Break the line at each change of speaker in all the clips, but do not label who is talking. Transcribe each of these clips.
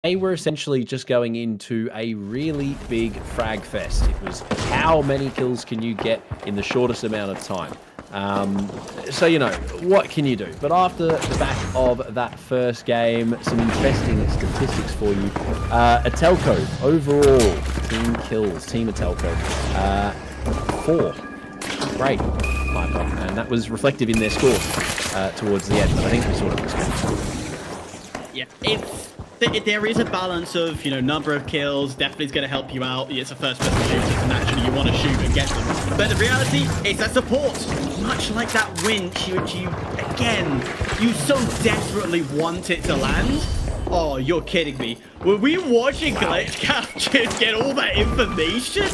They were essentially just going into a really big frag fest. It was how many kills can you get in the shortest amount of time. So, you know, what can you do? But after the back of that first game, some interesting statistics for you. Atelco, overall, team kills, team Atelco, 4. Great, Hyper. And that was reflective in their score towards the end. But I think we sort of expected.
Yeah, there is a balance of, you know, number of kills. Definitely is going to help you out. It's a first-person shooter, so naturally you want to shoot and get them. But the reality is that support, much like that winch, you so desperately want it to land. Oh, you're kidding me. Were we watching Glitch Captures get all that information?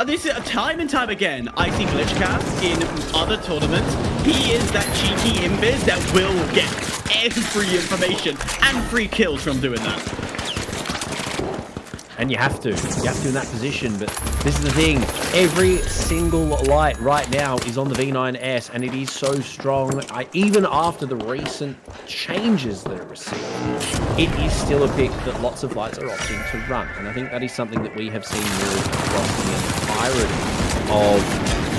This is time and time again. I see Glitchcap in other tournaments. He is that cheeky invis that will get every information and free kills from doing that.
And you have to in that position, but this is the thing. Every single light right now is on the V9S, and it is so strong. Even after the recent changes that are received, it is still a pick that lots of lights are opting to run. And I think that is something that we have seen really across the entirety of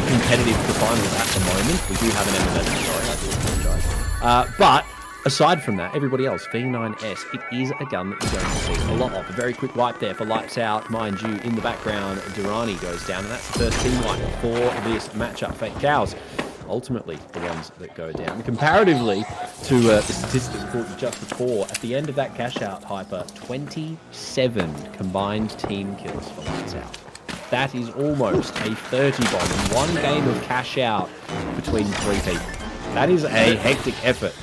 competitive finals at the moment. We do have an MMA, sorry, I do apologize. But aside from that, everybody else, V9S, it is a gun that you're going to see a lot of. A very quick wipe there for Lights Out. Mind you, in the background, Durrani goes down, and that's the first team wipe for this matchup. Fake Cows, ultimately the ones that go down. Comparatively to the statistic we thought just before, at the end of that cash out, Hyper, 27 combined team kills for Lights Out. That is almost a 30 bomb in one game of cash out between 3 people. That is a hectic effort.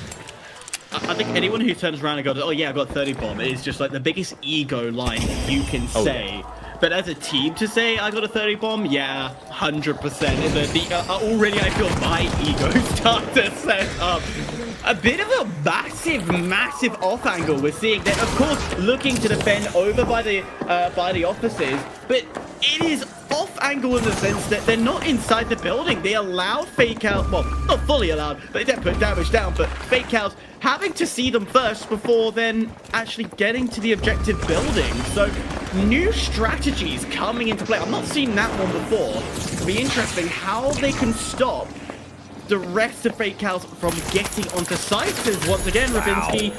I think anyone who turns around and goes, oh yeah, I got 30 bomb, is just like the biggest ego line you can say. Yeah. But as a team to say I got a 30 bomb, yeah, 100%. Already I feel my ego start to set up. A bit of a massive off angle we're seeing there. Of course, looking to defend over by the offices, but it is off angle in the sense that they're not inside the building. They allowed fake out, well, not fully allowed, but they did put damage down, but fake outs having to see them first before then actually getting to the objective building. So new strategies coming into play. I've not seen that one before. It'll be interesting how they can stop the rest of Fake Cows from getting onto sites. As once again, Rabinski,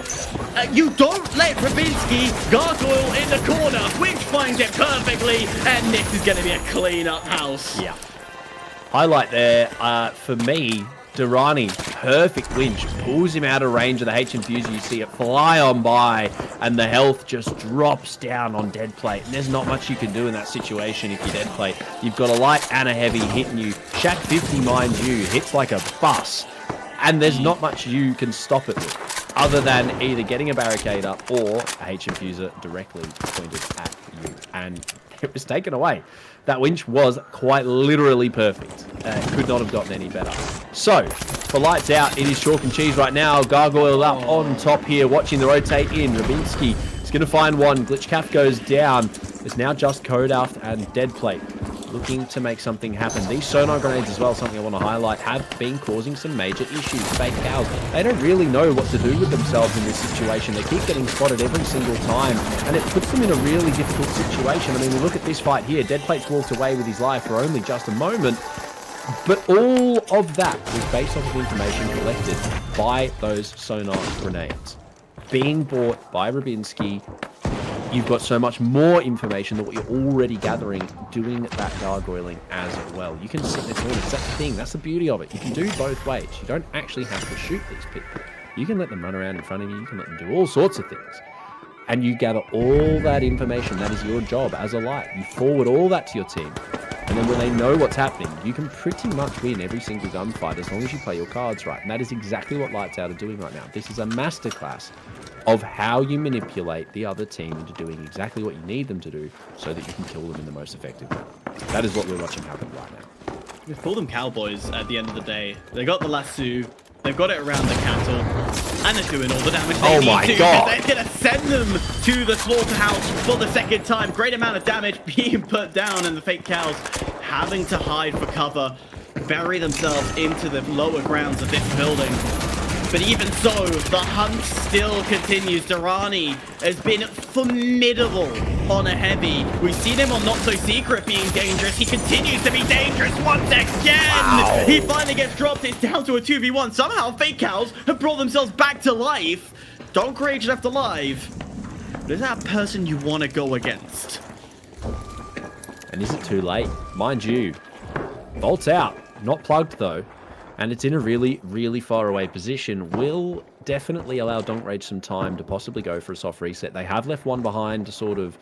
you don't let Rabinski gargoyle in the corner, which finds it perfectly, and this is going to be a clean-up house.
Yeah. Highlight there for me, Durrani, perfect winch, pulls him out of range of the H-Infuser. You see it fly on by, and the health just drops down on dead plate. And there's not much you can do in that situation if you're dead plate. You've got a light and a heavy hitting you. Shack 50, mind you, hits like a bus. And there's not much you can stop it with, other than either getting a barricade up or a H-Infuser directly pointed at you. And it was taken away. That winch was quite literally perfect. Could not have gotten any better. So, for Lights Out, it is chalk and cheese right now. Gargoyle up on top here, watching the rotate in. Rabinski is going to find one. Glitchcap goes down. It's now just Kodaft and Deadplate looking to make something happen. These sonar grenades as well, something I want to highlight, have been causing some major issues. Fake Cows, they don't really know what to do with themselves in this situation. They keep getting spotted every single time, and it puts them in a really difficult situation. I mean, we look at this fight here. Deadplate's walked away with his life for only just a moment, but all of that was based off of information collected by those sonar grenades. Being bought by Rabinski, you've got so much more information than what you're already gathering doing that gargoyling as well. You can sit in the corners. That's the thing. That's the beauty of it. You can do both ways. You don't actually have to shoot these people. You can let them run around in front of you. You can let them do all sorts of things. And you gather all that information. That is your job as a light. You forward all that to your team. And then when they know what's happening, you can pretty much win every single gunfight as long as you play your cards right. And that is exactly what Lights Out are doing right now. This is a masterclass of how you manipulate the other team into doing exactly what you need them to do so that you can kill them in the most effective manner. That is what we're watching happen right now.
We call them cowboys at the end of the day. They got the lasso, they've got it around the cattle, and they're doing all the damage they need to. God. They're going to send them to the slaughterhouse for the second time. Great amount of damage being put down, and the Fake Cows having to hide for cover, bury themselves into the lower grounds of this building. But even so, the hunt still continues. Durrani has been formidable on a heavy. We've seen him on Not So Secret being dangerous. He continues to be dangerous once again. Wow. He finally gets dropped. It's down to a 2v1. Somehow Fake Cows have brought themselves back to life. Don't Rage left alive. But is that a person you want to go against?
And is it too late? Mind you, Volt's out. Not plugged though. And it's in a really, really far away position. Will definitely allow Donk Rage some time to possibly go for a soft reset. They have left one behind to sort of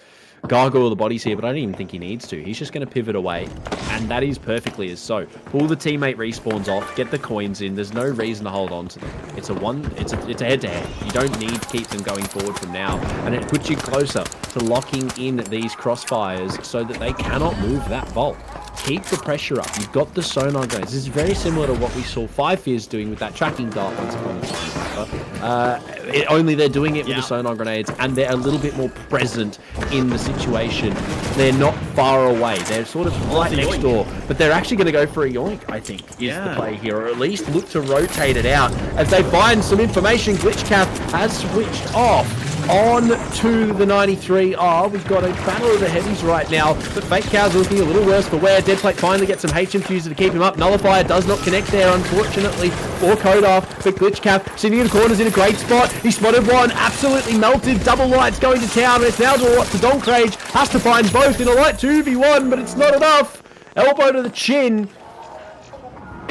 gargoyle the bodies here, but I don't even think he needs to. He's just going to pivot away, and that is perfectly as so. Pull the teammate respawns off, get the coins in. There's no reason to hold on to them. It's a head-to-head. You don't need to keep them going forward from now, and it puts you closer to locking in these crossfires so that they cannot move that vault. Keep the pressure up. You've got the sonar grenades. This is very similar to what we saw Five Fears doing with that tracking dart once upon a time. Only they're doing it with the sonar grenades, and they're a little bit more present in the situation. They're not far away. They're sort of right next door, but they're actually going to go for a yoink, I think, is the play here, or at least look to rotate it out as they find some information. Glitchcap has switched off on to the 93R. We've got a battle of the heavies right now, but Fake Cows are looking a little worse for wear. Deadplate finally gets some H-Infuser to keep him up. Nullifier does not connect there, unfortunately, for Kodaf, but Glitchcap sitting in the corners in a great spot. He spotted one, absolutely melted. Double lights going to town, and it's now to Donk Rage. Has to find both in a light 2v1, but it's not enough. Elbow to the chin.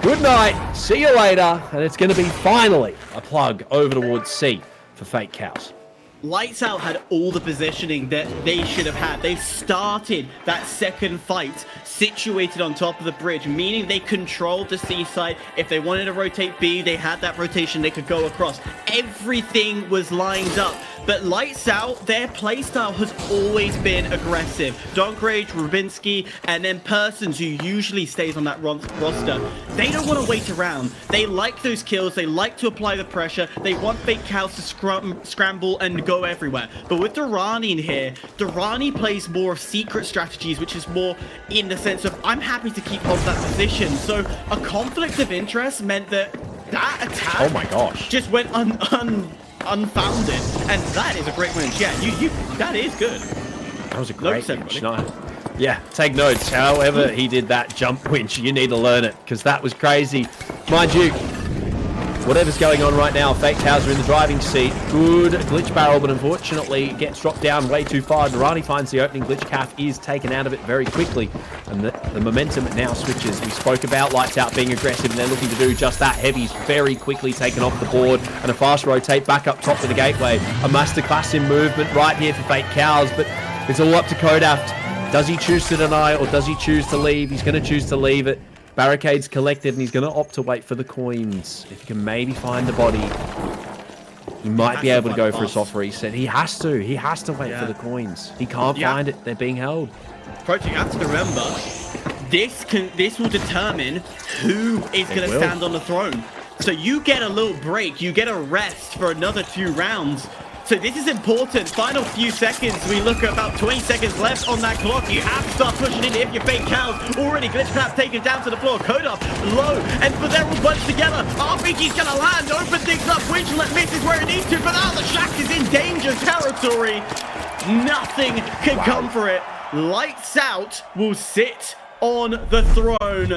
Good night. See you later. And it's going to be finally a plug over towards C for Fake Cows.
Lights Out had all the positioning that they should have had. They started that second fight situated on top of the bridge, meaning they controlled the C side. If they wanted to rotate B, they had that rotation. They could go across. Everything was lined up. But Lights Out, their playstyle has always been aggressive. Donk Rage, Rubinsky, and then Persons, who usually stays on that roster, they don't want to wait around. They like those kills. They like to apply the pressure. They want Fake Cows to scramble and go everywhere. But with Durrani in here, Durrani plays more of secret strategies, which is more in the sense of, I'm happy to keep hold of that position. So a conflict of interest meant that attack
oh my gosh,
just went unfounded, and that is a great win. Yeah, that is good.
That was a great winch. Yeah, take notes. However he did that jump winch, you need to learn it, because that was crazy. Mind you, whatever's going on right now, Fake Cows are in the driving seat. Good glitch barrel, but unfortunately gets dropped down way too far. Durrani finds the opening. Glitchcap is taken out of it very quickly, and the momentum now switches. We spoke about Lights Out being aggressive, and they're looking to do just that. Heavy's very quickly taken off the board, and a fast rotate back up top to the gateway. A masterclass in movement right here for Fake Cows, but it's all up to Kodaft. Does he choose to deny, or does he choose to leave? He's going to choose to leave it. Barricades collected, and he's going to opt to wait for the coins. If he can maybe find the body, he might be able to go for a soft reset. He has to wait for the coins. He can't find it. They're being held.
Project, you have to remember, this will determine who is going to stand on the throne. So you get a little break. You get a rest for another 2 rounds. So this is important. Final few seconds. We look at about 20 seconds left on that clock. You have to start pushing in if you're Fake Cows. Already Glitchcap taken down to the floor. Kodaf low. But they're all bunched together. RPG's going to land. Open things up. Winchlet misses where it needs to. But now the Shack is in danger territory. Nothing can come for it. Lights Out will sit on the throne.